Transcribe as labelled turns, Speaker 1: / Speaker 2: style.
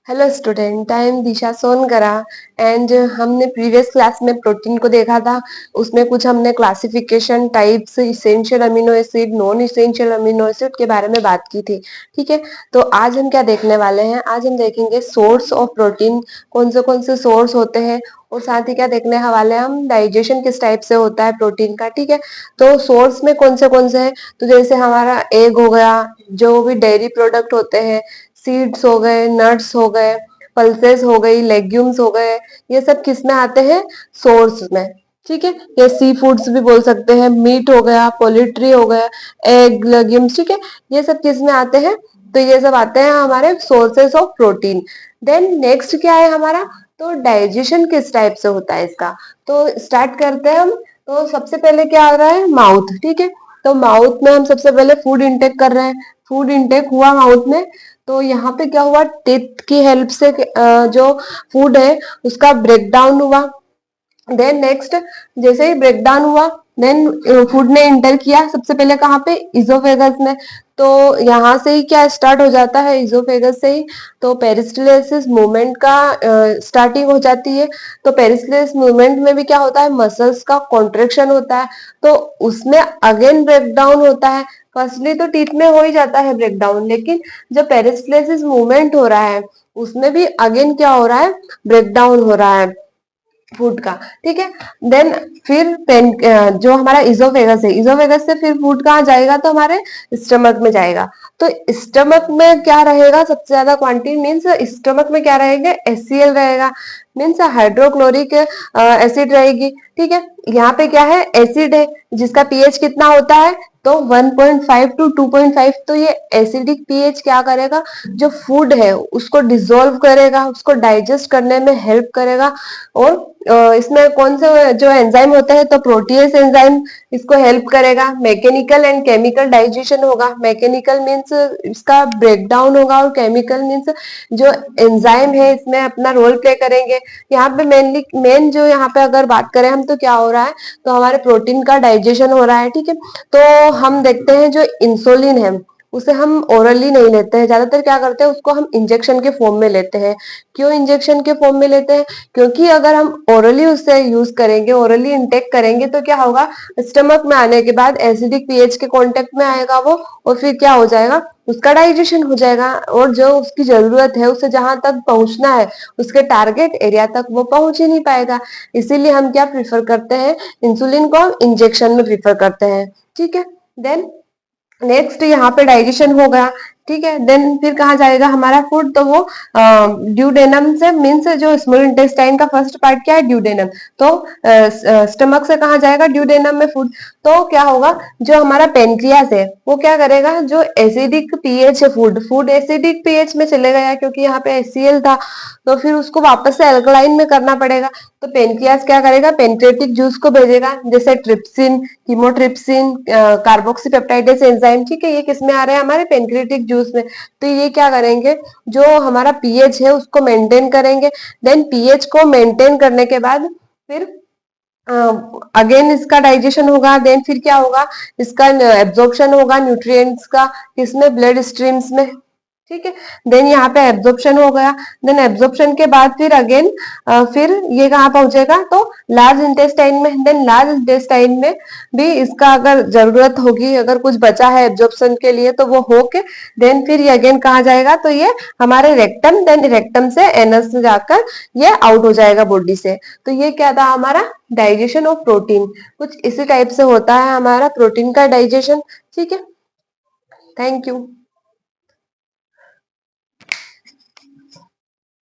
Speaker 1: Hello student, I am Disha Songara and हमने previous class में protein को देखा था। उसमें कुछ हमने classification types, essential amino acid, non essential amino acid के बारे में बात की थी। ठीक है, तो आज हम क्या देखने वाले हैं? आज हम देखेंगे सोर्स ऑफ प्रोटीन, कौन से सोर्स होते हैं, और साथ ही क्या देखने वाले हैं हम, डाइजेशन किस टाइप से होता है प्रोटीन का। ठीक है, तो सोर्स में कौन से हैं? तो जैसे हमारा एग हो गया, जो भी डेयरी प्रोडक्ट होते हैं, सीड्स हो गए, नट्स हो गए, पल्सेस हो गई, लेग्यूम्स हो गए, ये सब किस में आते हैं? सोर्स में। ठीक है, ये सी फूड्स भी बोल सकते हैं, मीट हो गया, पोल्ट्री हो गया, एग, लेग्यूम्स। ठीक है, ये सब किस में आते हैं? तो ये सब आते हैं हमारे sources of protein. Then next क्या है हमारा? तो डाइजेशन किस टाइप से होता है इसका। तो स्टार्ट करते हैं हम। तो सबसे पहले क्या आ रहा है? माउथ। ठीक है, तो माउथ में हम सबसे पहले फूड इंटेक कर रहे हैं। फूड इंटेक हुआ माउथ में, तो यहाँ पे क्या हुआ? टीथ की हेल्प से जो फूड है उसका ब्रेक डाउन हुआ। देन नेक्स्ट, जैसे ही ब्रेक डाउन हुआ, देन फूड ने इंटर किया सबसे पहले कहाँ पे? इजोफेगस में। तो यहाँ से ही क्या स्टार्ट हो जाता है? इजोफेगस से ही तो पेरिस्टलिसिस मूवमेंट का स्टार्टिंग हो जाती है। तो पेरिस्टलिसिस मूवमेंट में भी क्या होता है? मसल्स का कॉन्ट्रेक्शन होता है, तो उसमें अगेन ब्रेक डाउन होता है। फर्स्टली तो टीथ में हो ही जाता है ब्रेक डाउन, लेकिन जो पेरिस्टलिसिस मूवमेंट हो रहा है उसमें भी अगेन क्या हो रहा है? ब्रेक डाउन हो रहा है फूड का। ठीक है, देन फिर पेन जो हमारा इजोफेगस है, इजोफेगस से फिर फूड कहाँ जाएगा? तो हमारे स्टमक में जाएगा। तो स्टमक में क्या रहेगा? सबसे ज्यादा क्वांटिटी मीन्स स्टमक में क्या रहेगा? HCl रहेगा, मीन्स हाइड्रोक्लोरिक एसिड रहेगी। ठीक है, यहाँ पे क्या है? एसिड है जिसका पीएच कितना होता है? तो 1.5 टू 2.5। तो ये एसिडिक पीएच क्या करेगा? जो फूड है उसको डिसॉल्व करेगा, उसको डाइजेस्ट करने में हेल्प करेगा। और इसमें कौन से जो एंजाइम होते हैं? तो प्रोटीएस एंजाइम इसको हेल्प करेगा। मैकेनिकल एंड केमिकल डाइजेशन होगा। मैकेनिकल मीन्स इसका ब्रेकडाउन होगा, और केमिकल मीन्स जो एंजाइम है इसमें अपना रोल प्ले करेंगे। यहाँ पे मेन जो यहाँ पे अगर बात करें हम, तो क्या हो रहा है? तो हमारे प्रोटीन का डाइजेशन हो रहा है। ठीक है, तो हम देखते हैं जो इंसुलिन है उसे हम ओरली नहीं लेते हैं, ज्यादातर क्या करते हैं? उसको हम इंजेक्शन के फॉर्म में लेते हैं। क्यों इंजेक्शन के फॉर्म में लेते हैं? क्योंकि अगर हम ओरली उससे यूज करेंगे, ओरली इंटेक करेंगे, तो क्या होगा? स्टमक में आने के बाद एसिडिक पीएच के कांटेक्ट में आएगा वो, और फिर क्या हो जाएगा? उसका डाइजेशन हो जाएगा, और जो उसकी जरूरत है उसे जहां तक पहुंचना है, उसके टारगेट एरिया तक वो पहुंच ही नहीं पाएगा। इसीलिए हम क्या प्रिफर करते हैं? इंसुलिन को हम इंजेक्शन में प्रिफर करते हैं। ठीक है, देन नेक्स्ट यहाँ पे डाइजेशन हो गया। ठीक है, देन फिर कहाँ जाएगा हमारा फूड? तो वो ड्यूडेनम से, मीन्स जो स्मॉल इंटेस्टाइन का फर्स्ट पार्ट क्या है? ड्यूडेनम। तो स्टमक से कहाँ जाएगा? ड्यूडेनम में फूड। तो क्या होगा? जो हमारा पेनक्रियास है वो क्या करेगा? जो एसिडिक पीएच है, फूड एसिडिक पीएच में चले गया क्योंकि यहाँ पे HCl था, तो फिर उसको वापस से अल्कलाइन में करना पड़ेगा। तो पेनक्रियास क्या करेगा? पेनक्रेटिक जूस को भेजेगा, जैसे ट्रिप्सिन, कीमोट्रिप्सिन, कार्बोक्सीपेप्टाइडेस एंजाइम। ठीक है, ये किस में आ रहे हैं? हमारे पेनक्रेटिक जूस में। तो ये क्या करेंगे? जो हमारा पीएच है उसको मेंटेन करेंगे। देन पीएच को मेंटेन करने के बाद फिर अगेन इसका डाइजेशन होगा। देन फिर क्या होगा? इसका एब्जॉर्प्शन होगा न्यूट्रिएंट्स का, किसमें? ब्लड स्ट्रीम्स में। ठीक है, देन यहाँ पे एब्जॉर्प्शन हो गया। देन एब्जॉर्प्शन के बाद फिर अगेन फिर ये कहाँ पहुंचेगा? तो लार्ज इंटेस्टाइन में। देन लार्ज इंटेस्टाइन में भी इसका अगर जरूरत होगी, अगर कुछ बचा है एब्जॉर्प्शन के लिए, तो वो होके देन फिर ये अगेन कहाँ जाएगा? तो ये हमारे रेक्टम, देन रेक्टम से एनस में जाकर ये आउट हो जाएगा बॉडी से। तो ये क्या था हमारा? Digestion of protein. कुछ इसी टाइप से होता है हमारा प्रोटीन का डाइजेशन। ठीक है, थैंक यू।